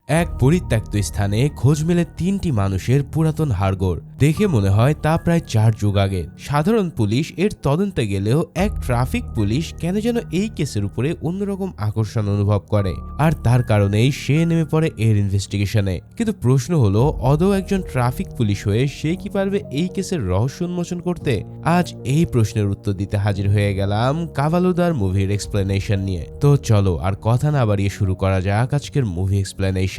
এক পরিত্যক্ত স্থানে খোঁজ মেলে 3টি মানুষের পুরাতন হাড়গোড়। দেখে মনে হয় তা প্রায় 4 যুগ আগের। সাধারণ পুলিশ এর তদন্তে গেলেও এক ট্রাফিক পুলিশ কেন যেন এই কেসের উপরে অন্যরকম আকর্ষণ অনুভব করে, আর তার কারণেই সে নেমে পড়ে এর ইনভেস্টিগেশনে। কিন্তু প্রশ্ন হলো, আদৌ একজন ট্রাফিক পুলিশ হয়ে সে কি পারবে এই কেসের রহস্য উন্মোচন করতে? আজ এই প্রশ্নের উত্তর দিতে হাজির হয়ে গেলাম কাভালুদার মুভির এক্সপ্লেনেশন নিয়ে। তো চলো আর কথা না বাড়িয়ে শুরু করা যাক আজকের মুভি এক্সপ্লেনেশন।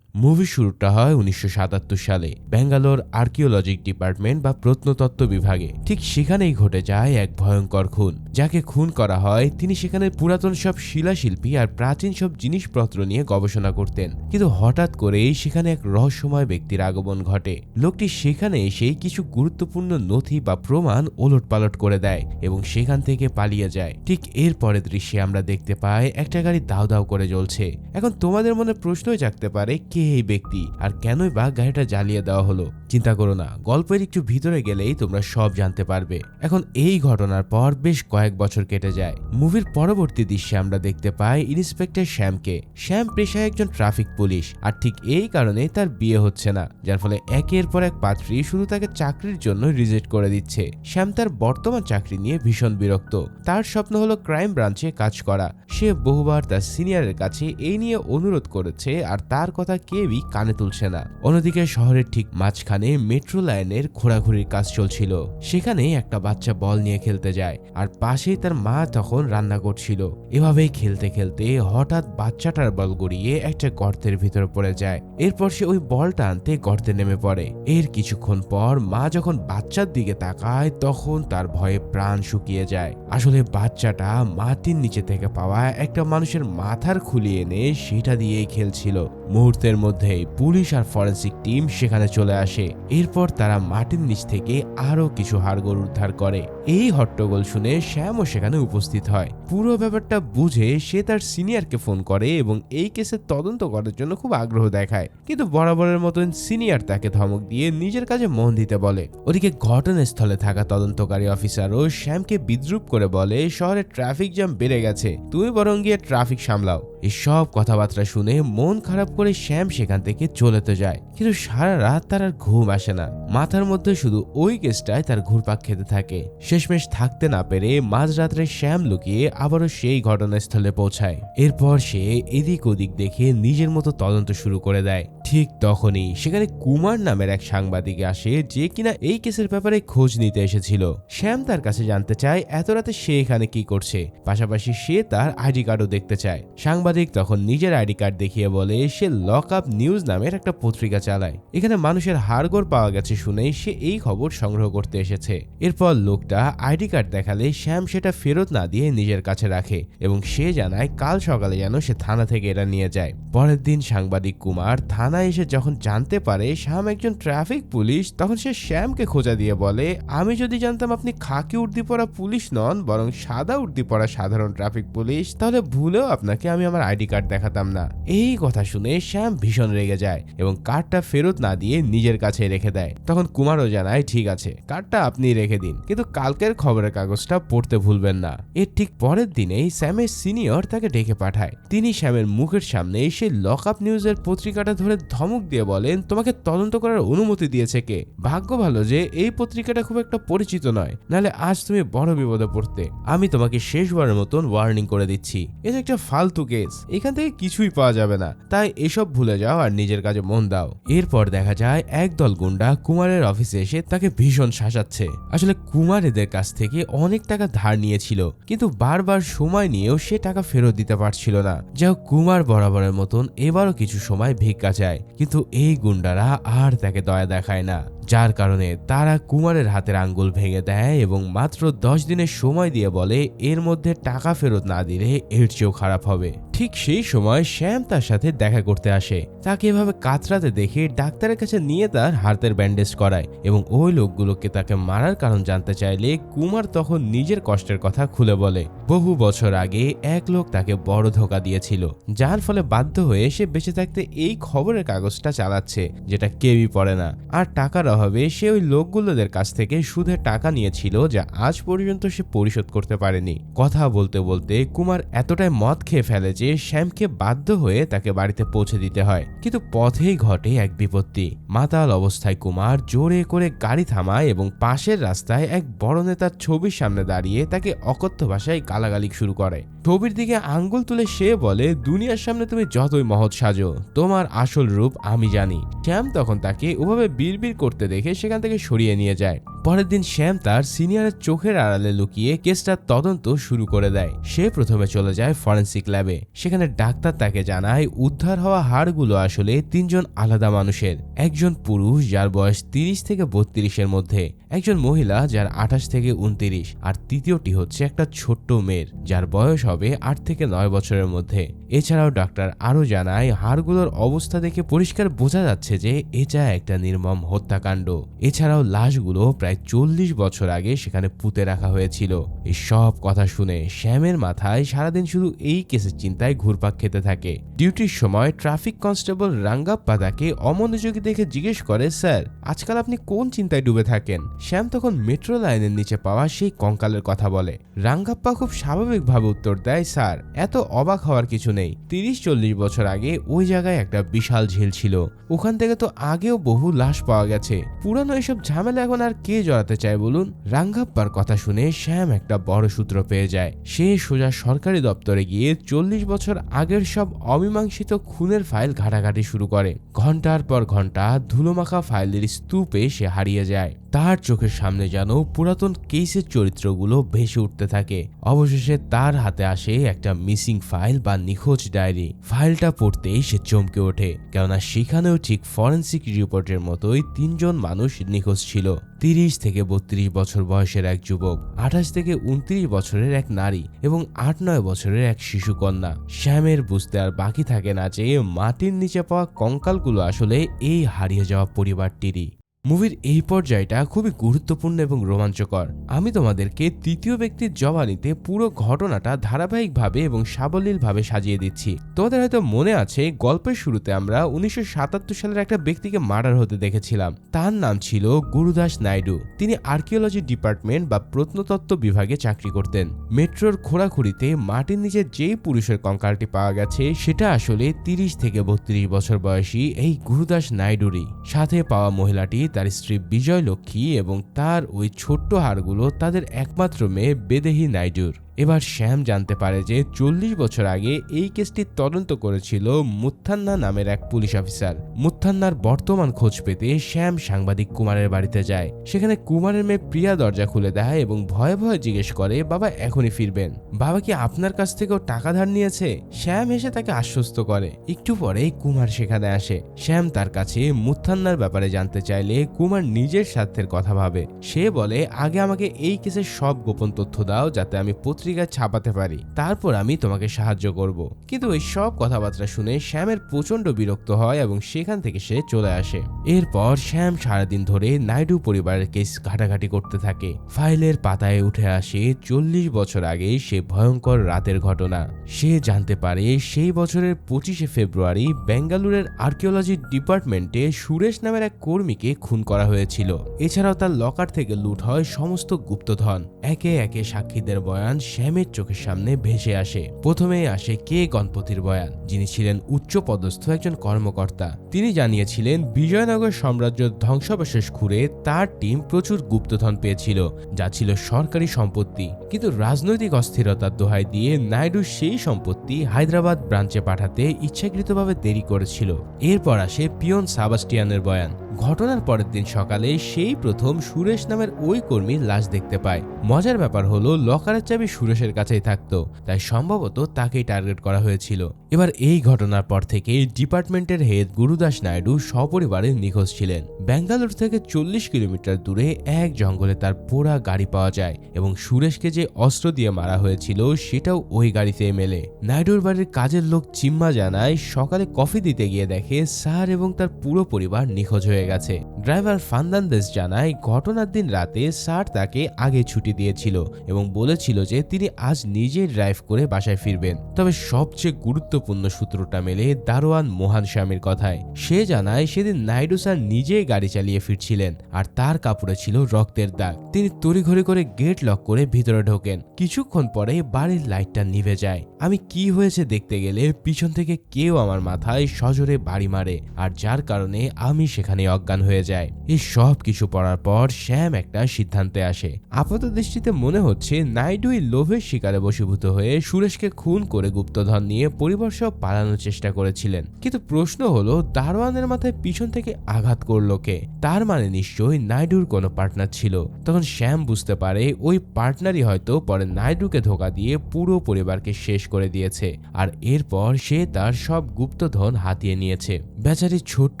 মুভি শুরুটা হয় 1977 সালে ব্যাঙ্গালোর আর্কিওলজিক ডিপার্টমেন্ট বা প্রত্নতত্ত্ব বিভাগে। ঠিক সেখানেই ঘটে যায় এক ভয়ঙ্কর খুন। যাকে খুন করা হয় তিনি সেখানে পুরাতন সব শিলাশিল্পী আর প্রাচীন সব জিনিসপত্র নিয়ে গবেষণা করতেন। কিন্তু হঠাৎ করেই সেখানে এক রহস্যময় ব্যক্তির আগমন ঘটে। লোকটি সেখানে এসে কিছু গুরুত্বপূর্ণ নথি বা প্রমাণ ওলটপালট করে দেয় এবং সেখান থেকে পালিয়ে যায়। ঠিক এর পরের দৃশ্যে আমরা দেখতে পাই একটা গাড়ি দাউ দাউ করে জ্বলছে। এখন তোমাদের মনে প্রশ্নই জাগতে পারে, কে এই ব্যক্তি আর কেনই বা গাড়িটা জ্বালিয়ে দেওয়া হলো? চিন্তা করো না, গল্পের একটু ভিতরে গেলেই তোমরা সব জানতে পারবে। এখন এই ঘটনার পর বেশ কয়েক বছর কেটে যায়। মুভির পরবর্তী দৃশ্যে আমরা দেখতে পাই ইন্সপেক্টর শ্যামকে। শ্যাম পেশায় একজন ট্রাফিক পুলিশ, আর ঠিক এই কারণে তার বিয়ে হচ্ছে না, যার ফলে একের পর এক পাত্রী শুধু তাকে চাকরির জন্য রিজেক্ট করে দিচ্ছে। শ্যাম তার বর্তমান চাকরি নিয়ে ভীষণ বিরক্ত। তার স্বপ্ন হলো ক্রাইম ব্রাঞ্চে কাজ করা। সে বহুবার তার সিনিয়রের কাছে এই নিয়ে অনুরোধ করেছে, আর তার কথা কেউই কানে তুলছে না। অন্যদিকে শহরের ঠিক মাঝখানে মেট্রো লাইনের ঘোরাঘুরির কাজ চলছিল। সেখানে একটা বাচ্চা বল নিয়ে খেলতে যায়, আর পাশেই তার মা তখন রান্না করছিল। এভাবেই খেলতে খেলতে হঠাৎ বাচ্চাটার বল গড়িয়ে একটা গর্তের ভিতরে পড়ে যায়। এরপর সে ওই বলটা আনতে গর্তে নেমে পড়ে। এর কিছুক্ষণ পর মা যখন বাচ্চার দিকে তাকায় তখন তার ভয়ে প্রাণ শুকিয়ে যায়। আসলে বাচ্চাটা মাটির নিচে থেকে পাওয়া একটা মানুষের মাথার খুলি এনে সেটা দিয়েই খেলছিল। মুহূর্তের মধ্যেই পুলিশ আর ফরেন্সিক টিম সেখানে চলে আসে। এরপর তারা মাটির নিচ থেকে আরো কিছু হাড়গোড় উদ্ধার করে। এই হট্টগোল শুনে শ্যামও সেখানে উপস্থিত হয়। পুরো ব্যাপারটা বুঝে সে তার সিনিয়রকে ফোন করে এবং এই কেসের তদন্ত করার জন্য খুব আগ্রহ দেখায়। কিন্তু বরাবরের মতন সিনিয়র তাকে ধমক দিয়ে নিজের কাজে মন দিতে বলে। ওদিকে ঘটনাস্থলে থাকা তদন্তকারী অফিসারও শ্যামকে বিদ্রুপ করে বলে, শহরে ট্রাফিক জ্যাম বেড়ে গেছে, তুমি বরং গিয়ে ট্রাফিক সামলাও। এসব কথাবার্তা শুনে মন খারাপ করে শ্যাম সেখান থেকে চলেতে যায়। কিন্তু সারা রাত তার আর ঘুম আসে না। মাথার মধ্যে শুধু ওই কেসটায় তার ঘুরপাক খেতে থাকে। শেষমেশ থাকতে না পেরে মাঝরাত্রে শ্যাম লুকিয়ে আবারও সেই ঘটনাস্থলে পৌঁছায়। এরপর সে এদিক ওদিক দেখে নিজের মতো তদন্ত শুরু করে দেয়। ঠিক তখনই সেখানে কুমার নামের এক সাংবাদিক আসে, যে কিনা এই কেসের ব্যাপারে খোঁজ নিতে এসেছিল। শ্যাম তার কাছে জানতে চায় এত রাতে সে এখানে কি করছে, পাশাপাশি সে তার আইডি কার্ডও দেখতে চায়। সাংবাদিক তখন নিজের আইডি কার্ড দেখিয়ে বলে সে লক আপ নিউজ নামের একটা পত্রিকা চালায়। এখানে মানুষের হাড়গোড় পাওয়া গেছে শুনেই সে এই খবর সংগ্রহ করতে এসেছে। এরপর লোকটা আইডি কার্ড দেখালে শ্যাম সেটা ফেরত না দিয়ে নিজের কাছে রাখে এবং সে জানায় কাল সকালে যেন সে থানা থেকে এটা নিয়ে যায়। পরের দিন সাংবাদিক কুমার থানায় এসে যখন জানতে পারে শ্যাম একজন ট্রাফিক পুলিশ, তখন সে শ্যামকে খোঁজা দিয়ে বলে, আমি যদি জানতাম আপনি খাকি উর্দি পরা পুলিশ নন বরং সাদা উর্দি পরা সাধারণ ট্রাফিক পুলিশ, তাহলে ভুলেও আপনাকে আমি আমার আইডি কার্ড দেখাতাম না। এই কথা শুনে শ্যাম ভীষণ রেগে যায় এবং কার্ডটা ফেরত না দিয়ে নিজের কাছে রেখে দেয়। তখন কুমারও জানায়, ঠিক আছে, কার্ডটা আপনি রেখে দিন, কিন্তু কালকের খবরের কাগজটা পড়তে ভুলবেন না। এর ঠিক পরের দিনেই শ্যামের সিনিয়র তাকে ডেকে পাঠায়। তিনি শ্যামের মুখের সামনে এসে লক আপ নিউজের পত্রিকাটা ধরে ধমক দিয়ে বলেন, তোমাকে তদন্ত করার অনুমতি দিয়েছে কে? ভাগ্য ভালো যে এই পত্রিকাটা খুব একটা পরিচিত নয়, নাহলে আজ তুমি বড় বিপদে পড়তে। আমি তোমাকে শেষবারের মতন ওয়ার্নিং করে দিচ্ছি, এটা একটা ফালতু কেস, এখান থেকে কিছুই পাওয়া যাবে না, তাই এসব ভুলে যাও আর নিজের কাজে মন দাও। এরপর দেখা যায় একদল গুন্ডা কুমারের অফিসে এসে তাকে ভীষণ শাসাচ্ছে। আসলে কুমার এদের কাছ থেকে অনেক টাকা ধার নিয়েছিল, কিন্তু বারবার সময় নিয়েও সে টাকা ফেরত দিতে পারছিল না। যাও কুমার বরাবরের মতন এবারও কিছু সময় ভিক্ষা চায়, কিন্তু এই গুন্ডারা আর তাকে দয়া দেখায় না, যার কারণে তারা কুমারের হাতের আঙ্গুল ভেঙে দেয় এবং মাত্র 10 দিনের সময় দিয়ে বলে এর মধ্যে টাকা ফেরত না দিলে এর চেয়েও খারাপ হবে। ঠিক সেই সময় শ্যাম তার সাথে দেখা করতে আসে। তাকে এভাবে কাতরাতে দেখে ডাক্তারের কাছে নিয়ে তার হাতের ব্যান্ডেজ করায় এবং ওই লোকগুলোকে তাকে মারার কারণ জানতে চাইলে কুমার তখন নিজের কষ্টের কথা খুলে বলে। বহু বছর আগে এক লোক তাকে বড় ধোঁকা দিয়েছিল, যার ফলে বাধ্য হয়ে সে বেঁচে থাকতে এই খবরের কাগজটা চালাচ্ছে, যেটা কেউই পড়ে না, আর টাকার দেওয়া হবে সে ওই লোকগুলোদের কাছ থেকে সুদের টাকা নিয়েছিল যা আজ পর্যন্ত সে পরিশোধ করতে পারেনি। কথা বলতে বলতে কুমার এতটাই মদ খেয়ে ফেলে যে শ্যামকে বাধ্য হয়ে তাকে বাড়িতে পৌঁছে দিতে হয়। কিন্তু পথেই ঘটে এক বিপত্তি। মাতাল অবস্থায় কুমার জোরে করে গাড়ি থামায় এবং পাশের রাস্তায় এক বড় নেতার ছবির সামনে দাঁড়িয়ে তাকে অকথ্য ভাষায় গালাগালি শুরু করে। ছবির দিকে আঙ্গুল তুলে সে বলে, দুনিয়ার সামনে তুমি যতই মহৎ সাজো, তোমার আসল রূপ আমি জানি। শ্যাম তখন তাকে ওভাবে বিড়বিড় করতে দেখে সেখান থেকে সরিয়ে নিয়ে যায়। পরের দিন শ্যাম তার সিনিয়রের চোখের আড়ালে লুকিয়ে কেসটার তদন্ত শুরু করে দেয়। সে প্রথমে চলে যায় ফরেন্সিক ল্যাবে। সেখানে ডাক্তার তাকে জানায় উদ্ধার হওয়া হাড়গুলো আসলে তিনজন আলাদা মানুষের। একজন পুরুষ যার বয়স 30 থেকে 32-এর মধ্যে, একজন মহিলা যার 28 থেকে 29, আর তৃতীয়টি হচ্ছে একটা ছোট্ট মেয়ের যার বয়স হবে 8 থেকে 9 বছরের মধ্যে। এছাড়াও ডাক্তার আরও জানায় হাড়গুলোর অবস্থা দেখে পরিষ্কার বোঝা যাচ্ছে যে এটা একটা নির্মম হত্যাকাণ্ড। এছাড়াও লাশগুলো প্রায় 40 বছর আগে সেখানে পুঁতে রাখা হয়েছিল। এই সব কথা শুনে শ্যামের মাথায় সারাদিন শুধু এই কেসের চিন্তায় ঘুরপাক খেতে থাকে। ডিউটির সময় ট্রাফিক কনস্টেবল রাঙ্গাপ্পা তাকে অমনোযোগী দেখে জিজ্ঞেস করে, স্যার আজকাল আপনি কোন চিন্তায় ডুবে থাকেন? শ্যাম তখন মেট্রো লাইনের নিচে পাওয়া সেই কঙ্কালের কথা বলে। রাঙ্গাপ্পা খুব স্বাভাবিকভাবে উত্তর দেয়, স্যার এত অবাক হওয়ার কিছু নেই। 30-40 বছর আগে ওই জায়গায় একটা বিশাল ঝিল ছিল, ওখান থেকে তো আগেও বহু লাশ পাওয়া গেছে। পুরানো এসব ঝামেলা এখন আর কে জড়াতে চায় বলুন? রাঙ্গাপ্পার কথা শুনে শ্যাম একটা বড় সূত্র পেয়ে যায়। সে সোজা সরকারি দপ্তরে গিয়ে 40 বছর আগের সব অমীমাংসিত খুনের ফাইল ঘাটাঘাটি শুরু করে। ঘন্টার পর ঘন্টা ধুলোমাখা ফাইলের স্তূপে সে হারিয়ে যায়। তার চোখের সামনে যেন পুরাতন কেসের চরিত্রগুলো ভেসে উঠতে থাকে। অবশেষে তার হাতে আসে একটা মিসিং ফাইল বা নিখোঁজ ডায়েরি। ফাইলটা পড়তেই সে চমকে ওঠে, কেননা সেখানেও ঠিক ফরেন্সিক রিপোর্টের মতোই 3জন মানুষ নিখোঁজ ছিল। 30 থেকে 32 বছর বয়সের এক যুবক, 28 থেকে 29 বছরের এক নারী এবং 8-9 বছরের এক শিশু কন্যা। শ্যামের বুঝতে আর বাকি থাকে না যে মাটির নিচে পাওয়া কঙ্কালগুলো আসলে এই হারিয়ে যাওয়া পরিবারটিরই। মুভির এই পর্যায়টা খুবই গুরুত্বপূর্ণ এবং রোমাঞ্চকর। আমি তোমাদেরকে তৃতীয় ব্যক্তির জবানিতে পুরো ঘটনাটা ধারাবাহিকভাবে এবং সাবলীলভাবে সাজিয়ে দিচ্ছি। তোমাদের হয়তো মনে আছে গল্পের শুরুতে আমরা 1977 সালের একটা ব্যক্তিকে মার্ডার হতে দেখেছিলাম। তার নাম ছিল গুরুদাস নাইডু। তিনি আর্কিওলজি ডিপার্টমেন্ট বা প্রত্নতত্ত্ব বিভাগে চাকরি করতেন। মেট্রোর খোঁড়াখুড়িতে মাটির নিচে যেই পুরুষের কঙ্কালটি পাওয়া গেছে সেটা আসলে 30 থেকে 32 বছর বয়সী এই গুরুদাস নাইডুরই। সাথে পাওয়া মহিলাটি তার স্ত্রী বিজয় লক্ষ্মী এবং তার ওই ছোট্ট হাড়গুলো তাদের একমাত্র মেয়ে বেদেহী নাইডুর। এবার শ্যাম জানতে পারে যে 40 বছর আগে এই কেসটির তদন্ত করেছিল মুথান্না নামের এক পুলিশ অফিসার। মুথান্নার বর্তমান খোঁজ পেতে শ্যাম সাংবাদিক কুমারের বাড়িতে যায়। সেখানে কুমারের মেয়ে প্রিয়া দরজা খুলে দেয় এবং ভয়ে ভয়ে জিজ্ঞেস করে, বাবা এখনই ফিরবেন? বাবা কি আপনার কাছ থেকেও টাকা ধার নিয়েছে? শ্যাম এসে তাকে আশ্বস্ত করে। একটু পরেই কুমার সেখানে আসে। শ্যাম তার কাছে মুথান্নার ব্যাপারে জানতে চাইলে কুমার নিজের স্বার্থের কথা ভাবে। সে বলে, আগে আমাকে এই কেসের সব গোপন তথ্য দাও যাতে আমি পত্রিকায় ছাপাতে পারি, তারপর আমি তোমাকে সাহায্য করব। কিন্তু এই সব কথাবার্তা শুনে শ্যামের প্রচন্ড বিরক্ত হয় এবং সেখান থেকে সে চলে আসে। এরপর শ্যাম সারাদিন ধরে নাইডু পরিবারের কেস ঘাটাঘাটি করতে থাকে। ফাইলের পাতায় উঠে আসে 40 বছর আগে সে ভয়ঙ্কর রাতের ঘটনা। সে জানতে পারে সেই বছরের 25শে ফেব্রুয়ারি বেঙ্গালুরের আর্কিওলজি ডিপার্টমেন্টে সুরেশ নামের এক কর্মীকে খুন করা হয়েছিল। এছাড়াও তার লকার থেকে লুট হয় সমস্ত গুপ্তধন। একে একে সাক্ষীদের বয়ান শ্যামের চোখের সামনে ভেসে আসে। প্রথমে আসে কে গণপতির বয়ান, যিনি ছিলেন উচ্চ পদস্থ একজন কর্মকর্তা। তিনি জানিয়েছিলেন বিজয়নগর সাম্রাজ্য ধ্বংসাবশেষ ঘুরে তার টিম প্রচুর গুপ্তধন পেয়েছিল, যা ছিল সরকারি সম্পত্তি। কিন্তু রাজনৈতিক অস্থিরতার দোহাই দিয়ে নাইডু সেই সম্পত্তি হায়দ্রাবাদ ব্রাঞ্চে পাঠাতে ইচ্ছাকৃতভাবে দেরি করেছিল। এরপর আসে পিয়ন সাবাস্টিয়ানের বয়ান। ঘটনার পরের দিন সকালে সেই প্রথম সুরেশ নামের ওই কর্মীর লাশ দেখতে পায়। মজার ব্যাপার হলো লকারের চাবি সুরেশের কাছেই থাকতো, তাই সম্ভবত তাকেই টার্গেট করা হয়েছিল। এবার এই ঘটনার পর থেকে ডিপার্টমেন্টের হেড গুরুদাস নাইডু সপরিবারে নিখোঁজ ছিলেন। বেঙ্গালুর থেকে 40 কিলোমিটার দূরে এক জঙ্গলে তার পোড়া গাড়ি পাওয়া যায় এবং সুরেশকে যে অস্ত্র দিয়ে মারা হয়েছিল সেটাও ওই গাড়িতে মেলে। নাইডুর বাড়ির কাজের লোক চিম্মা জানায় সকালে কফি দিতে গিয়ে দেখে স্যার এবং তার পুরো পরিবার নিখোঁজ হয়ে হয়ে গেছে। ড্রাইভার ফার্নান্দেজ জানায় ঘটনার দিন রাতে স্যার তাকে আগে ছুটি দিয়েছিল এবং বলেছিল যে তিনি আজ নিজেই ড্রাইভ করে বাসায় ফিরবেন। তবে সবচেয়ে গুরুত্বপূর্ণ সূত্রটা মেলে দারোয়ান মোহন স্বামীর কথায়। সে জানায় সেদিন নাইডু স্যার নিজেই গাড়ি চালিয়ে ফিরছিলেন আর তার কাপড়ে ছিল রক্তের দাগ। তিনি তড়িঘড়ি করে গেট লক করে ভিতরে ঢোকেন। কিছুক্ষণ পরে বাড়ির লাইটটা নিভে যায়। আমি কি হয়েছে দেখতে গেলে পিছন থেকে কেউ আমার মাথায় সজোরে বাড়ি মারে, আর যার কারণে আমি সেখানে অজ্ঞান হয়ে যাই। এই সব কিছু পড়ার পর শ্যাম একটা সিদ্ধান্তে আসে। আপাত দৃষ্টিতে মনে হচ্ছে নাইডুই লোভের শিকারে বশীভূত হয়ে সুরেশকে খুন করে গুপ্তধন নিয়ে পরিবার সহ পালানোর চেষ্টা করেছিলেন। কিন্তু প্রশ্ন হলো দারোয়ানের মাথায় পিছন থেকে আঘাত করলো কে? তার মানে নিশ্চয়ই নাইডুর কোনো পার্টনার ছিল। তখন শ্যাম বুঝতে পারে ওই পার্টনারই হয়তো পরে নাইডুকে ধোকা দিয়ে পুরো পরিবারকে শেষ করে দিয়েছে, আর এরপর সে তার সব গুপ্তধন হাতিয়ে নিয়েছে। বেচারি ছোট্ট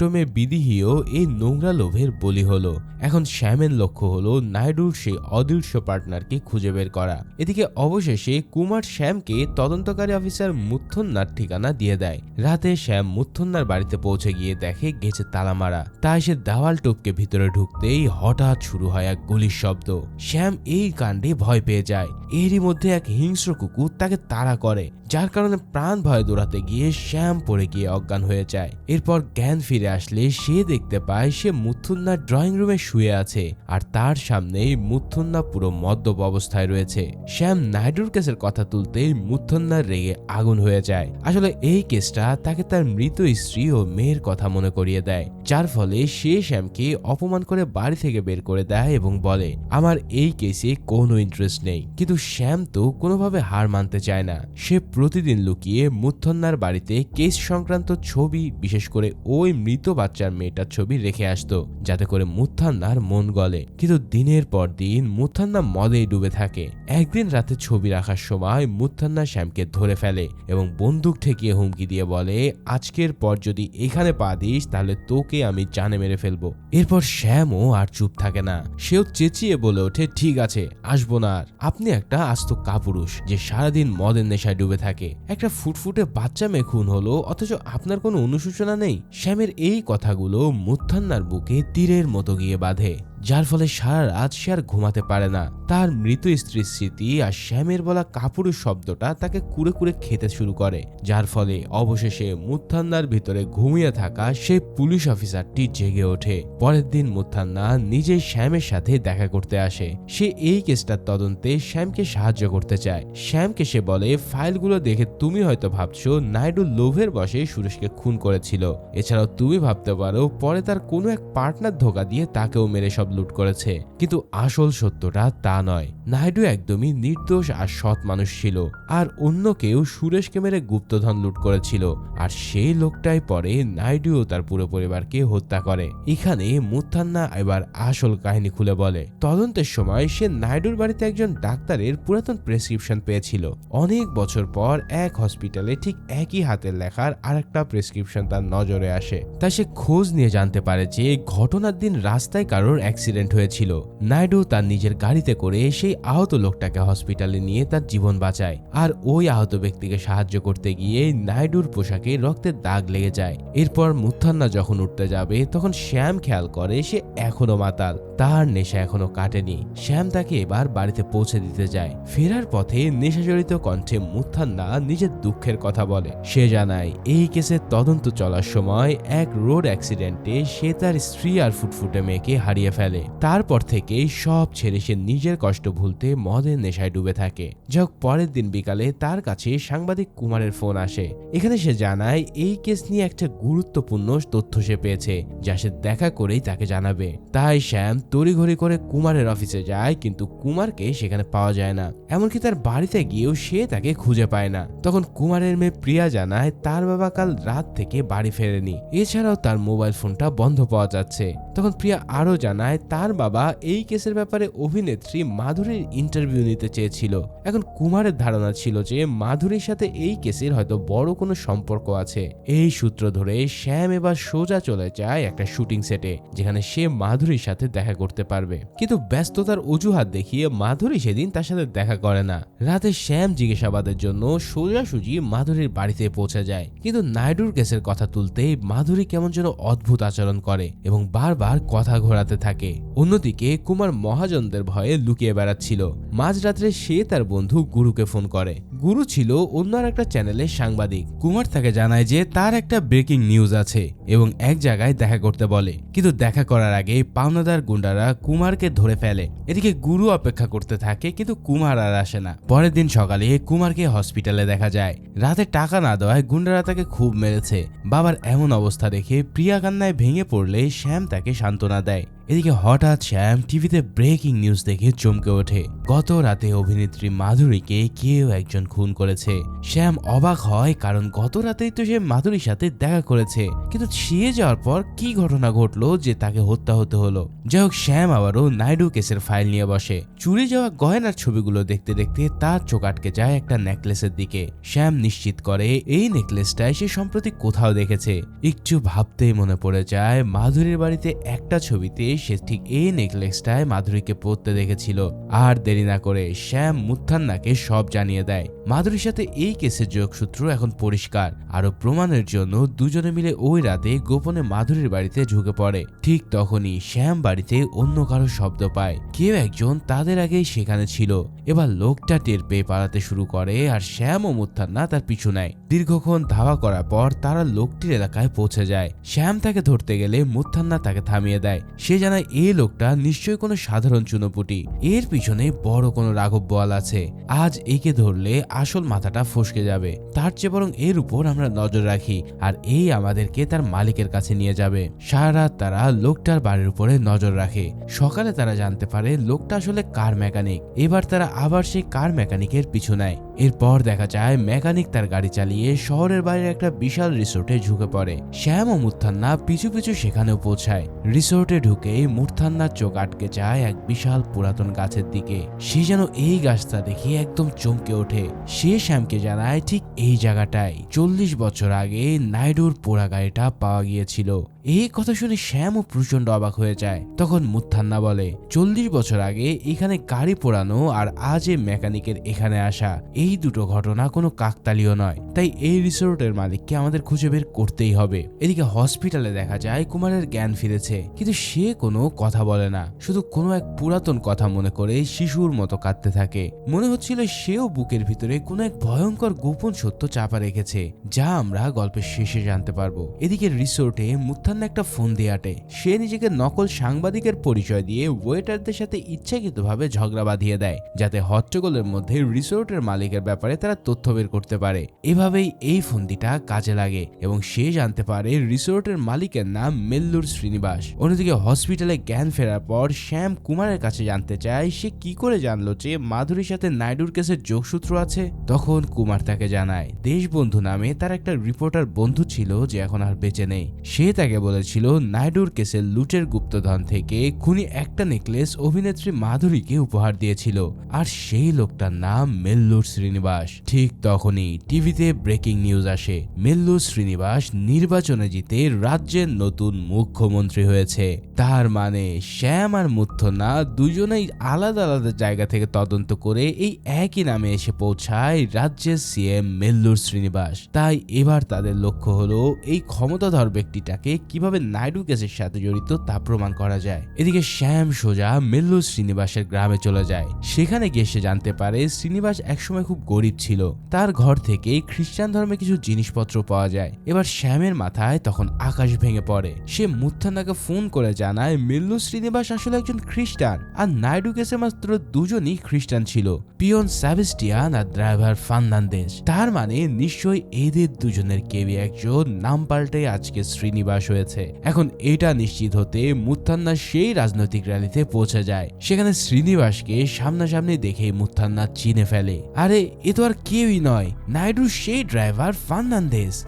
মেয়ে বিদিহিও এই নোংরা লোভের বলি হলো। এখন শ্যামের লক্ষ্য হলো নাইডুর সেই অদৃশ্য পার্টনারকে খুঁজে বের করা। এদিকে অবশেষে কুমার শ্যামকে তদন্তকারী অফিসার মুথুন্নার ঠিকানা দিয়ে দেয়। রাতে শ্যাম মুথুন্নার বাড়িতে পৌঁছে গিয়ে দেখে গেছে তালা মারা। তাই সে দেওয়াল টপকে ভিতরে ঢুকতেই হঠাৎ শুরু হয় এক গুলির শব্দ। শ্যাম এই কাণ্ডে ভয় পেয়ে যায়। এরই মধ্যে এক হিংস্র কুকুর তাকে তাড়া করে, যার কারণে প্রাণ ভয়ে দৌড়াতে গিয়ে শ্যাম পড়ে গিয়ে অজ্ঞান হয়ে যায়। এরপর জ্ঞান ফিরে আসলে সে দেখতে পায় সে মুথুন্নার ড্রয়িং রুমে শুয়ে আছে, আর তার সামনেই মুথুন্না পুরো মদ্যপ অবস্থায় রয়েছে। শ্যাম নাইডুর কেসের কথা তুলতেই মুথুন্নার রেগে আগুন হয়ে যায়। আসলে এই কেসটা তাকে তার মৃত স্ত্রী ও মেয়ের কথা মনে করিয়ে দেয়, যার ফলে সে শ্যামকে অপমান করে বাড়ি থেকে বের করে দেয় এবং বলে আমার এই কেসে কোনো ইন্টারেস্ট নেই। কিন্তু শ্যাম তো কোনোভাবে হার মানতে চায় না। সে প্রতিদিন লুকিয়ে মুথুন্নার বাড়িতে কেস সংক্রান্ত ছবি, বিশেষ করে ওই মৃত বাচ্চার মেয়েটার ছবি রেখে আসতো, যাতে করে মুথুন্নার মন গলে। কিন্তু দিনের পর দিন মুথুন্না মদেই ডুবে থাকে। একদিন রাতে ছবি রাখার সময় মুথুন্না শ্যামকে ধরে ফেলে এবং বন্দুক ঠেকিয়ে হুমকি দিয়ে বলে আজকের পর যদি এখানে পা দিস তাহলে তোকে আমি জানে মেরে ফেলবো। এরপর শ্যামও আর চুপ থাকে না। সেও চেঁচিয়ে বলে ওঠে ঠিক আছে, আসবো না আর। আপনি একটা আস্ত কাপুরুষ যে সারাদিন মদের নেশায় ডুবে থাকে। একটা ফুটফুটে বাচ্চা মেয়ে খুন হলো, অথচ আপনার কোনো অনুশোচনা নেই। শ্যামের এই কথাগুলো মুথুন্নার বুকে তীরের মতো গিয়ে বাঁধে, যার ফলে সারা রাত সে আর ঘুমাতে পারে না। তার মৃত স্ত্রীর স্মৃতি আর শ্যামের বলা কাপুরুষ শব্দটা তাকে কুড়ে কুড়ে খেতে শুরু করে, যার ফলে অবশেষে মুথুন্নার ভিতরে ঘুমিয়ে থাকা সেই পুলিশ অফিসারটি জেগে ওঠে। পরের দিন মুথুন্না নিজেই শ্যামের সাথে দেখা করতে আসে। সে এই কেসটার তদন্তে শ্যামকে সাহায্য করতে চায়। শ্যামকে সে বলে ফাইলগুলো দেখে তুমি হয়তো ভাবছো নাইডু লোভের বশে সুরেশকে খুন করেছিল। এছাড়াও তুমি ভাবতে পারো পরে তার কোনো এক পার্টনার ধোকা দিয়ে তাকেও মেরে সব লুট করেছে, কিন্তু আসল সত্যটা তা নয়। নাইডু একদমই নির্দোষ আর সৎ মানুষ ছিল, আর অন্য কেউ সুরেশকে মেরে গুপ্তধন লুট করেছিল, আর সেই লোকটাই পরে নাইডু ও তার পুরো পরিবারকে হত্যা করে। এখানে মুথুন্না এবার আসল কাহিনী খুলে বলে তদন্তের সময় সে নাইডুর বাড়িতে একজন ডাক্তারের পুরাতন প্রেসক্রিপশন পেয়েছিল। অনেক বছর পর এক হসপিটালে ঠিক একই হাতের লেখার আরেকটা প্রেসক্রিপশন তার নজরে আসে। তাই সে খোঁজ নিয়ে জানতে পারে যে ঘটনার দিন রাস্তায় কারোর অ্যাক্সিডেন্ট হয়েছিল। নাইডু তার নিজের গাড়িতে করে সেই আহত লোকটাকে হসপিটালে নিয়ে তার জীবন বাঁচায়, আর ওই আহত ব্যক্তিকে সাহায্য করতে গিয়ে নাইডুর পোশাকে রক্তের দাগ লেগে যায়। এরপর মুথুন্না যখন উঠতে যাবে তখন শ্যাম খেয়াল করে সে এখনো মাতাল, তার নেশা এখনো কাটেনি। শ্যাম তাকে এবার বাড়িতে পৌঁছে দিতে যায়। ফেরার পথে নেশাজড়িত কণ্ঠে মুথুন্না নিজের দুঃখের কথা বলে। সে জানায় এই কেসের তদন্ত চলার সময় এক রোড অ্যাক্সিডেন্টে সে তার স্ত্রী আর ফুটফুটে মেয়েকে হারিয়ে ফেলে। তারপর থেকে সব ছেড়ে সে নিজের কষ্ট ভুলতে মদের নেশায় ডুবে থাকে। যাক, পরের দিন বিকালে তার কাছে সাংবাদিক কুমারের ফোন আসে। এখানে সে জানায় এই কেস নিয়ে একটা গুরুত্বপূর্ণ তথ্য সে পেয়েছে, যা সে দেখা করেই তাকে জানাবে। তাই শ্যাম তড়িঘড়ি করে কুমারের অফিসে যায়, কিন্তু কুমারকে সেখানে পাওয়া যায় না। এমনকি তার বাড়িতে গিয়েও সে তাকে খুঁজে পায় না। তখন কুমারের মেয়ে প্রিয়া জানায় তার বাবা কাল রাত থেকে বাড়ি ফেরেনি, এছাড়াও তার মোবাইল ফোনটা বন্ধ পাওয়া যাচ্ছে। তখন প্রিয়া আরো জানায় জানায় তার বাবা এই কেসের ব্যাপারে অভিনেত্রী মাধুরীর ইন্টারভিউ নিতে চেয়েছিল। এখন কুমারের ধারণা ছিল যে মাধুরীর সাথে এই কেসের হয়তো বড় কোনো সম্পর্ক আছে। এই সূত্র ধরে শ্যাম এবার সোজা চলে যায় একটা শুটিং সেটে, যেখানে সে মাধুরীর সাথে দেখা করতে পারবে। কিন্তু ব্যস্ততার অজুহাত দেখিয়ে মাধুরী সেদিন তার সাথে দেখা করে না। রাতে শ্যাম জিজ্ঞাসাবাদের জন্য সোজাসুজি মাধুরীর বাড়িতে পৌঁছে যায়, কিন্তু নাইডুর কেসের কথা তুলতেই মাধুরী কেমন যেন অদ্ভুত আচরণ করে এবং বারবার কথা ঘোরাতে থাকে। অন্যদিকে কুমার মহাজনদের ভয়ে লুকিয়ে বেড়াচ্ছিল। মাঝরাত্রে সে তার বন্ধু গুরুকে ফোন করে। গুরু ছিল অন্য একটা চ্যানেলের সাংবাদিক। কুমার তাকে জানায় যে তার একটা ব্রেকিং নিউজ আছে এবং এক জায়গায় দেখা করতে বলে, কিন্তু দেখা করার আগে পাওনাদার গুন্ডারা কুমারকে ধরে ফেলে। এদিকে গুরু অপেক্ষা করতে থাকে, কিন্তু কুমার আর আসে না। পরের দিন সকালে কুমারকে হসপিটালে দেখা যায়। রাতে টাকা না দেওয়ায় গুন্ডারা তাকে খুব মেরেছে। বাবার এমন অবস্থা দেখে প্রিয়া কান্নায় ভেঙে পড়লে শ্যাম তাকে সান্ত্বনা দেয়। এদিকে হঠাৎ শ্যাম টিভিতে ব্রেকিং নিউজ দেখে চমকে ওঠে। গত রাতে অভিনেত্রী মাধুরীকে কেউ একজন খুন করেছে। শ্যাম অবাক হয়, কারণ গত রাতেই তো সে মাধুরীর সাথে দেখা করেছে, কিন্তু সে যাওয়ার পর কি ঘটনা ঘটলো যে তাকে হত্যা হতে হলো। যাই হোক, শ্যাম আবারও নাইডু কেসের ফাইল নিয়ে বসে। চুরি যাওয়া গয়নার ছবিগুলো দেখতে দেখতে তার চোখ আটকে যায় একটা নেকলেসের দিকে। শ্যাম নিশ্চিত করে এই নেকলেসটাই সে সম্প্রতি কোথাও দেখেছে। একটু ভাবতেই মনে পড়ে যায় মাধুরীর বাড়িতে একটা ছবিতে সে ঠিক এই নেকলেসটায় মাধুরীকে পরতে দেখেছিল। আর দেরি না করে শ্যাম মুথান্নাকে সব জানিয়ে দেয়। মাধুরীর সাথে এই কেসের যোগসূত্র এখন পরিষ্কার। আরো প্রমাণের জন্য দুজনে মিলে ওই রাতে গোপনে মাধুরীর বাড়িতে ঢুকে পড়ে। ঠিক তখনই শ্যাম বাড়িতে অন্য কারো শব্দ পায়। কেউ একজন তাদের আগেই সেখানে ছিল। এবার লোকটা টের পেয়ে পালাতে শুরু করে, আর শ্যাম ও মুথান্না তার পিছু নেয়। দীর্ঘক্ষণ ধাওয়া করার পর তারা লোকটির এলাকায় পৌঁছে যায়। শ্যাম তাকে ধরতে গেলে মুথান্না তাকে থামিয়ে দেয়। সে জানায় এই লোকটা নিশ্চয়ই কোনো সাধারণ চুনোপুটি, এর পিছনে বড় কোনো রাঘব বোয়াল আছে। আজ একে ধরলে আসল মাথাটা ফসকে যাবে, তার চেয়ে বরং এর উপর আমরা নজর রাখি, আর এই আমাদেরকে তার মালিকের কাছে নিয়ে যাবে। সারা রাত তারা লোকটার বাড়ির উপরে নজর রাখে। সকালে তারা জানতে পারে লোকটা আসলে কার মেকানিক। এবার তারা আবার সেই কার মেকানিকের পিছু নেয়। এরপর দেখা যায় মেকানিক তার গাড়ি চালিয়ে শহরের বাইরে একটা বিশাল রিসোর্টে ঢুকে পড়ে। শ্যাম ও মুথান্না পিছু পিছু সেখানেও পৌঁছায়। রিসোর্টে ঢুকে মুথান্নার চোখ আটকে যায় এক বিশাল পুরাতন গাছের দিকে। সে যেন এই গাছটা দেখে একদম চমকে ওঠে। সে শ্যামকে জানায় ঠিক এই জায়গাটায় 40 বছর আগে নাইডুর পোড়া গাড়িটা পাওয়া গিয়েছিল। এই কথা শুনে শ্যামও প্রচন্ড অবাক হয়ে যায়। তখন মুথান্না বলে 40 বছর আগে এখানে গাড়ি পোড়ানো আর আজ এই মেকানিকের এখানে আসা, এই দুটো ঘটনা কোনো কাকতালীয় নয়। তাই এই রিসোর্টের মালিককে আমাদের খুঁজে বের করতেই হবে। এদিকে হসপিটালে দেখা যায় কুমারের জ্ঞান ফিরেছে, কিন্তু সে কোনো কথা বলে না, শুধু কোনো এক পুরাতন কথা মনে করে শিশুর মতো কাঁদতে থাকে। মনে হচ্ছিল সেও বুকের ভিতরে কোনো এক ভয়ঙ্কর গোপন সত্য চাপা রেখেছে, যা আমরা গল্পের শেষে জানতে পারবো। এদিকে রিসোর্টে মুথান্না একটা ফোন দিয়ে আটে। সে নিজেকে নকল সাংবাদিকের পরিচয় দিয়ে ওয়েটারদের সাথে ইচ্ছাকৃতভাবে ঝগড়া বাঁধিয়ে দেয়, যাতে হট্টগোলের মধ্যে রিসোর্টের মালিকের ব্যাপারে তারা তথ্য বের করতে পারে। এভাবেই এই ফন্দিটা কাজে লাগে এবং সে জানতে পারে রিসোর্টের মালিকের নাম মেল্লুর শ্রীনিবাস। অন্যদিকে হসপিটালে জ্ঞান ফেরার পর শ্যাম কুমারের কাছে জানতে চায় সে কি করে জানলো যে মাধুরীর সাথে নাইডুর কেসের যোগসূত্র আছে। তখন কুমার তাকে জানায় দেশবন্ধু নামে তার একটা রিপোর্টার বন্ধু ছিল যে এখন আর বেঁচে নেই। সে তাকে বলেছিল নাইডুর কেসের লুটের গুপ্তধন থেকে খুনি একটা নেকলেস অভিনেত্রী মাধুরীকে উপহার দিয়েছিল, আর সেই লোকটার নাম মেল্লুর শ্রীনিবাস। ঠিক তখনই টিভিতে ব্রেকিং নিউজ আসে, মেল্লুর শ্রীনিবাস নির্বাচনে জিতে রাজ্যের নতুন মুখ্যমন্ত্রী হয়েছে। তার মানে শ্যাম আর মুথান্না দুজনেই আলাদা আলাদা জায়গা থেকে তদন্ত করে এই একই নামে এসে পৌঁছায় রাজ্যের সিএম মেল্লুর শ্রীনিবাস। তাই এবার তাদের লক্ষ্য হলো এই ক্ষমতাধর ব্যক্তিটাকে কিভাবে নাইডু কেসের সাথে জড়িত তা প্রমাণ করা যায়। এদিকে শ্যাম সোজা মেল্লুর শ্রীনিবাসের গ্রামে চলে যায়। সেখানে গিয়ে সে জানতে পারে শ্রীনিবাস একসময় খুব গরিব ছিল। তার ঘর থেকে খ্রিস্টান ধর্মে কিছু জিনিসপত্র পাওয়া যায়। এবার শ্যামের মাথায় তখন আকাশ ভেঙে পড়ে। সে মুথান্নাকে ফোন করে জানায় মেল্লুর শ্রীনিবাস আসলে একজন খ্রিস্টান, আর নাইডু কেসে মাত্র দুজনই খ্রিস্টান ছিল, পিয়ন সেবাস্টিয়ান আর ড্রাইভার ফার্নান্দেজ। তার মানে নিশ্চয়ই এদের দুজনের কেউই একজন নাম পাল্টে আজকে শ্রীনিবাস হয়েছে। এখন এটা নিশ্চিত হতে মুথান্না সেই রাজনৈতিক র্যালিতে পৌঁছে যায়। সেখানে শ্রীনিবাসকে সামনাসামনি দেখে মুথান্না চিনে ফেলে। আরে এ তো আর কেউই নয়, নাইডুর সেই ড্রাইভার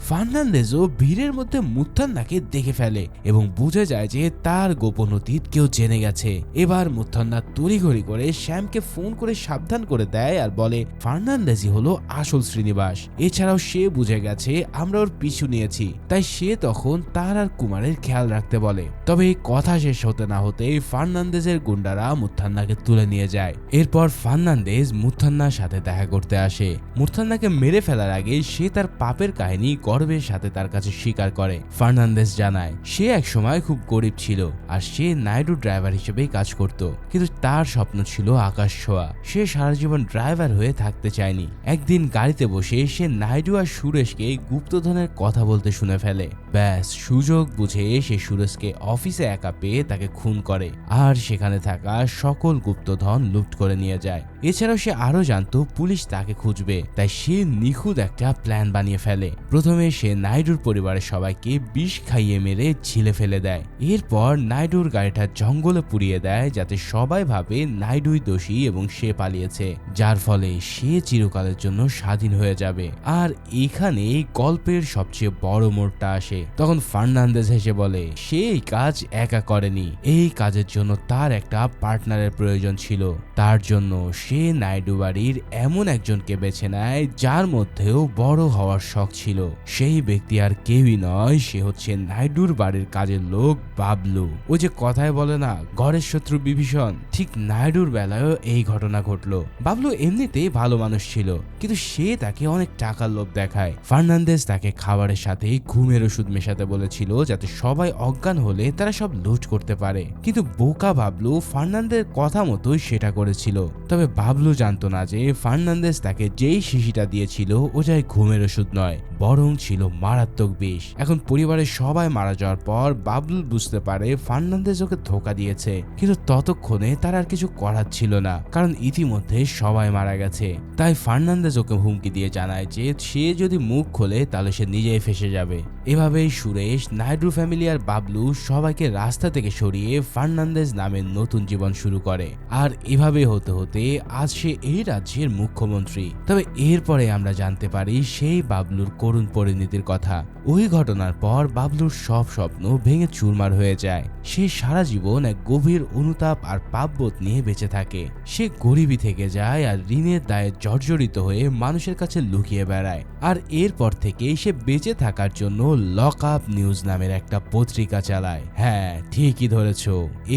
ফার্নান্দেজও ভিড়ের মধ্যে মুথান্নাকে দেখে ফেলে এবং বুঝে যায় যে তার গোপন অতীত কেউ জেনে গেছে। এবার মুথান্না তড়িঘড়ি করে শ্যামকে ফোন করে সাবধান করে দেয় আর বলে ফার্নান্দেজই হলো আসল শ্রীনিবাস। এছাড়াও সে বুঝে গেছে আমরা ওর পিছু নিয়েছি, তাই সে তখন তার আর কুমারের খেয়াল রাখতে বলে। তবে এই কথা শেষ হতে না হতেই ফার্নান্দেজের গুন্ডারা মুথান্নাকে তুলে নিয়ে যায়। এরপর ফার্নান্দেজ মুথান্নার সাথে দেখা করতে আসে। মুথান্নাকে মেরে ফেলার আগে সে তার পাপের কাহিনী গর্বের সাথে তার কাছে স্বীকার করে। ফার্নান্দেজ জানায় সে একসময় খুব গরিব ছিল আর সে নাইডু ড্রাইভার হিসেবেই কাজ করত, কিন্তু তার স্বপ্ন ছিল আকাশ ছোঁয়া। সে সারা জীবন ড্রাইভার হয়ে থাকতে চায়নি। একদিন গাড়িতে বসে সে নাইডু আর সুরেশকে গুপ্তধনের কথা বলতে শুনে ফেলে। ব্যাস, সুযোগ বুঝে সে সুরেশকে অফিসে একা পেয়ে তাকে খুন করে আর সেখানে থাকা সকল গুপ্তধন লুট করে নিয়ে যায়। এছাড়াও সে আরো জানতো পুলিশ তাকে খুঁজবে, তাই সে নিখুঁত একটা প্ল্যান বানিয়ে ফেলে। প্রথমে সে নাইডুর পরিবারের সবাইকে বিষ খাইয়ে মেরে ঝিলে ফেলে দেয়। এরপর নাইডুর গাড়িটা জঙ্গলে পুড়িয়ে দেয় যাতে সবাই ভাবে নাইডুই দোষী এবং সে পালিয়েছে, যার ফলে সে চিরকালের জন্য স্বাধীন হয়ে যাবে। আর এখানে গল্পের সবচেয়ে বড় মোড়টা আসে। তখন ফার্নান্দেজ হেসে বলে সে এই কাজ একা করেনি, এই কাজের জন্য তার একটা পার্টনারের প্রয়োজন ছিল। তার জন্য সে নাইডু বাড়ির এমন একজনকে বেছে নেয় যার মধ্যেও বড় হওয়ার শখ ছিল। সেই ব্যক্তি আর কেউই নয়, সে হচ্ছে নাইডুর বাড়ির কাজের লোক বাবলু। ওই যে কথায় বলে না ঘরের শত্রু বিভীষণ, ঠিক নাইডুর বেলায়ও এই ঘটনা ঘটলো। বাবলু এমনিতেই ভালো মানুষ ছিল, কিন্তু সে তাকে অনেক টাকার লোভ দেখায়। ফার্নান্দেজ তাকে খাবারের সাথে ঘুমের ওষুধ মেশাতে বলেছিল যাতে সবাই অজ্ঞান হলে তারা সব লুট করতে পারে, কিন্তু বোকা বাবলু ফার্নান্দেজ কথা মতোই সেটা করেছিল। তবে বাবলু জানতো না যে ফার্নান্দেজ তাকে যেই শিশিটা দিয়েছিল ওটাই ঘুমের ওষুধ নয়, বরং ছিল মারাত্মক বিষ। এখন পরিবারের সবাই মারা যাওয়ার পর বাবলু বুঝতে পারে ফার্নান্দেজ ওকে ধোকা দিয়েছে, কিন্তু ততক্ষণে তার আর কিছু করার ছিল না, কারণ ইতিমধ্যে সবাই মারা গেছে। তাই ফার্নান্দেজ ওকে হুমকি দিয়ে জানায় যে সে যদি মুখ খোলে তাহলে সে নিজেই ফেসে যাবে। এভাবেই সুরেশ, নাইডু ফ্যামিলি আর বাবলু সবাইকে রাস্তা থেকে সরিয়ে ফার্নান্দেজ নামে নতুন জীবন শুরু করে। আর এভাবে হতে হতে আজ সে এই রাজ্যের মুখ্যমন্ত্রী। তবে এরপরে আমরা জানতে পারি সেই বাবলুর করুণ পরিণতির কথা। ওই ঘটনার পর বাবলুর সব স্বপ্ন ভেঙে চুরমার হয়ে যায়। সে সারা জীবন এক গভীর অনুতাপ আর পাপবোধ নিয়ে বেঁচে থাকে। সে গরিবই থেকে যায় আর ঋণের দায়ে জর্জরিত হয়ে মানুষের কাছে লুকিয়ে বেড়ায়। আর এরপর থেকে সে বেঁচে থাকার জন্য লক আপ নিউজ নামের একটা পত্রিকা চালায়। হ্যাঁ, ঠিকই ধরেছ,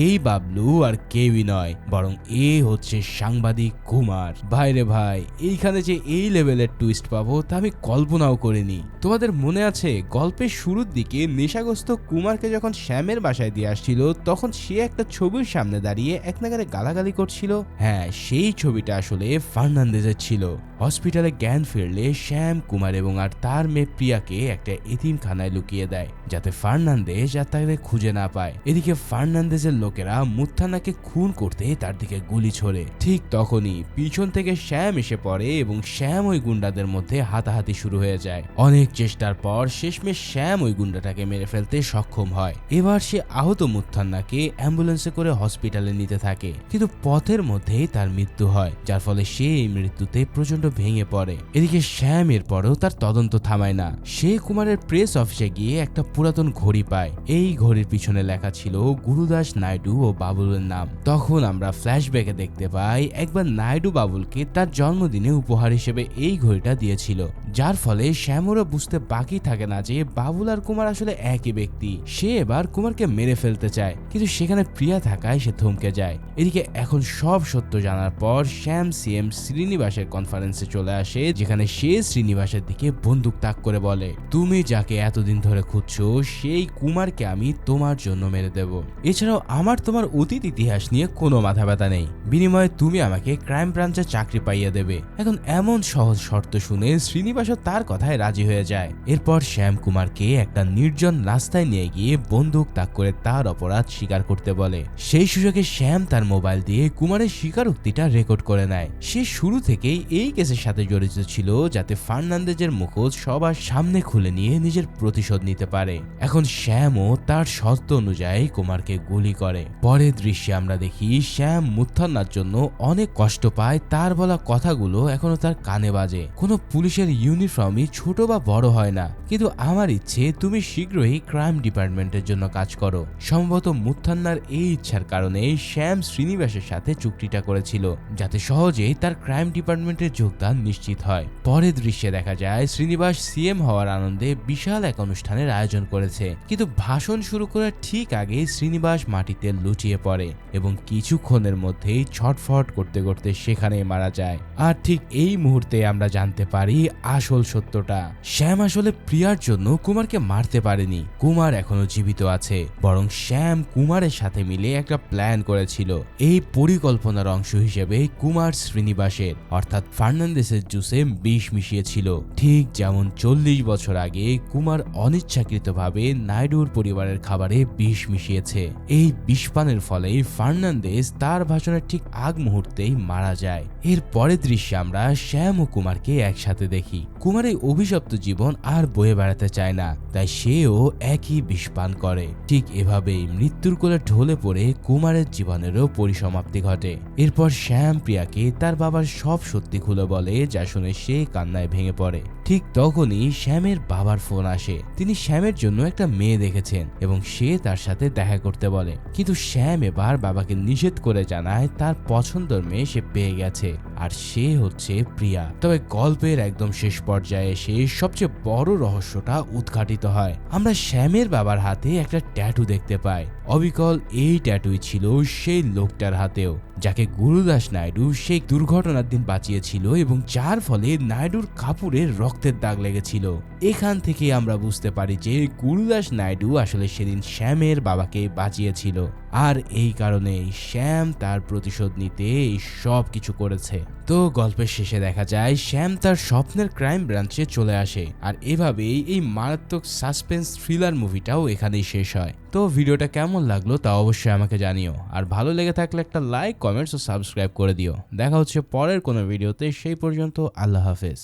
এই বাবলু আর কেউই নয়, বরং এ হচ্ছে সাংবাদিক কুমার। ভাইরে ভাই, এইখানে যে এই লেভেলের টুইস্ট পাবো তা আমি কল্পনাও করিনি। তোমাদের মনে আছে গল্পের শুরুর দিকে নেশাগ্রস্ত কুমারকে যখন শ্যামের বাসায় দিয়ে আসছিল, তখন সে একটা ছবির সামনে দাঁড়িয়ে এক নাগারে গালাগালি করছিল? হ্যাঁ, সেই ছবিটা আসলে ফার্নান্দেজের ছিল। হসপিটালে জ্ঞান ফিরলে শ্যাম, কুমার এবং আর তার মেয়ে প্রিয়াকে একটা এতিমখানায় লুকিয়ে দেয় যাতে ফার্নান্দেজ আর তাকে খুঁজে না পায়। এদিকে ফার্নান্দেজের লোকেরা মুথান্নাকে খুন করতে তার দিকে গুলি ছোড়ে। ঠিক তখনই পিছন থেকে শ্যাম এসে পড়ে এবং শ্যাম ওই গুন্ডাদের মধ্যে হাতাহাতি শুরু হয়ে যায়। অনেক চেষ্টার পর শেষমেশ শ্যাম ওই গুন্ডাটাকে মেরে ফেলতে সক্ষম হয়। এবার সে আহত মুথান্নাকে অ্যাম্বুলেন্সে করে হসপিটালে নিতে থাকে, কিন্তু পথের মধ্যেই তার মৃত্যু হয়, যার ফলে সে এই মৃত্যুতে প্রচন্ড ভেঙে পড়ে। এদিকে শ্যাম এর পরেও তার তদন্ত থামায় না। সে কুমারের প্রেস অফিসে গিয়ে একটা পুরাতন ঘড়ি পায়। এই ঘড়ির পিছনে লেখা ছিল গুরুদাস নাইডু ও বাবুলের নাম। তখন আমরা ফ্ল্যাশব্যাকে দেখতে পাই একবার নাইডু বাবুলকে তার জন্মদিনে উপহার হিসেবে এই ঘড়িটা দিয়েছিল, যার ফলে শ্যামরও বুঝতে বাকি থাকে না যে বাবুল আর কুমার আসলে একই ব্যক্তি। সে এবার কুমারকে মেরে ফেলতে চায়, কিন্তু সেখানে প্রিয়া থাকায় সে থমকে যায়। এদিকে এখন সব সত্য জানার পর শ্যাম সিএম শ্রীনিবাসের কনফারেন্সে চলে আসে, যেখানে সে শ্রীনিবাসের দিকে বন্দুক তাক করে বলে, তুমি যাকে এতদিন ধরে খুঁজছো সেই কুমারকে আমি তোমার জন্য মেরে দেব। এছাড়াও আমার তোমার অতীত ইতিহাস নিয়ে কোনো মাথা ব্যথা নেই, বিনিময়ে তুমি আমাকে ক্রাইম ব্রাঞ্চে চাকরি পাইয়ে দেবে। এখন এমন সহজ শর্ত শুনে শ্রীনিবাসও তার কথায় রাজি হয়ে যায়। এরপর শ্যাম কুমারকে একটা নির্জন রাস্তায় নিয়ে গিয়ে বন্দুক তাক করে তার অপরাধ স্বীকার করতে বলে। সেই সুযোগে শ্যাম তার মোবাইল দিয়ে কুমারের স্বীকারোক্তিটা রেকর্ড করে নেয়। সে শুরু থেকেই এই কেসের সাথে জড়িত ছিল যাতে ফার্নান্দেজ ফার্নান্দেজের মুখোশ সবার সামনে খুলে নিয়ে নিজের প্রতিশোধ নিতে পারে। এখন শ্যামও তার শর্ত অনুযায়ী কুমারকে গুলি করে। পরের দৃশ্যে আমরা দেখি শ্যাম মুথান্নার জন্য অনেক কষ্ট পায়। তার বলা কথাগুলো এখনো তার কানে বাজে। কোনো পুলিশের ইউনিফর্মই ছোট বা বড় হয় না, কিন্তু আমার ইচ্ছে তুমি শীঘ্রই ক্রাইম ডিপার্টমেন্টের জন্য কাজ করো। সম্ভবত মুথান্নার এই ইচ্ছার কারণে শ্যাম শ্রীনিবাসের সাথে চুক্তিটা করেছিল, যাতে সহজেই তার ক্রাইম ডিপার্টমেন্টের যোগদান নিশ্চিত হয়। পরের দৃশ্যে দেখা যায় শ্রীনিবাস সিএম হওয়ার আনন্দে বিশাল এক অনুষ্ঠানের আয়োজন করেছে, কিন্তু ভাষণ শুরু করার ঠিক আগে শ্রীনিবাস মাটিতে লুটিয়ে পড়ে এবং কিছুক্ষণের মধ্যেই ছটফট করতে করতে সেখানেই মারা যায়। আর ঠিক এই মুহূর্তে আমরা জানতে পারি আসল সত্যটা। শ্যাম আসলে প্রিয়ার জন্য কুমারকে মারতে পারেনি। কুমার এখনো জীবিত আছে, বরং শ্যাম কুমারের সাথে মিলে একটা প্ল্যান করেছিল। এই পরিকল্পনার অংশ হিসেবে কুমার শ্রীনিবাসের অর্থাৎ ফার্নান্দেসের জুসে বিষ মিশিয়েছিল, ঠিক যেমন 40 বছর আগে কুমার অনিচ্ছাকৃতভাবে নাইডুর পরিবারের খাবারে বিষ মিশিয়েছে। এই বিষপানের ফলে ফার্নান্দেস তার ভাষণের ঠিক আগ মুহূর্তেই মারা যায়। এর পরের দৃশ্যে আমরা শ্যাম ও কুমারকে একসাথে দেখি। কুমার এই অভিশপ্ত জীবন আর বয়ে বেড়াতে চায় না, তাই সেও একই বিষপান করে। ঠিক এভাবেই মৃত্যুর কোলে ঢলে পড়ে কুমারের জীবনেরও পরিসমাপ্তি ঘটে। এরপর শ্যাম প্রিয়াকে তার বাবার সব সত্যি খুলে বলে, যা শুনে সে কান্নায় ভেঙে পড়ে। ঠিক তখনই শ্যামের বাবার ফোন আসে। তিনি শ্যামের জন্য একটা মেয়ে দেখেছেন এবং সে তার সাথে দেখা করতে বলে, কিন্তু শ্যাম এবার বাবাকে নিষেধ করে জানায় তার পছন্দের মেয়ে সে পেয়ে গেছে, আর সে হচ্ছে প্রিয়া। তবে গল্পের একদম শেষ পর্যায়ে এসে সবচেয়ে বড় রহস্যটা উদ্ঘাটিত হয়। আমরা শ্যামের বাবার হাতে একটা ট্যাটু দেখতে পাই। অবিকল এই ট্যাটুই ছিল সেই লোকটার হাতেও, যাকে গুরুদাস নাইডু সেই দুর্ঘটনার দিন বাঁচিয়েছিল এবং যার ফলে নাইডুর কাপড়ে রক্তের দাগ লেগেছিল। এখান থেকে আমরা বুঝতে পারি যে গুরুদাস নাইডু আসলে সেদিন শ্যামের বাবাকে বাঁচিয়েছিল, আর এই কারণে শ্যাম তার প্রতিশোধ নিতে এই সব কিছু করেছে। তো গল্পের শেষে দেখা যায় শ্যাম তার স্বপ্নের ক্রাইম ব্রাঞ্চে চলে আসে, আর এভাবেই এই মারাত্মক সাসপেন্স থ্রিলার মুভিটাও এখানেই শেষ হয়। তো ভিডিওটা কেমন লাগলো তা অবশ্যই আমাকে জানিও, আর ভালো লেগে থাকলে একটা লাইক, কমেন্টস ও সাবস্ক্রাইব করে দিও। দেখা হচ্ছে পরের কোনো ভিডিওতে, সেই পর্যন্ত আল্লাহ হাফেজ।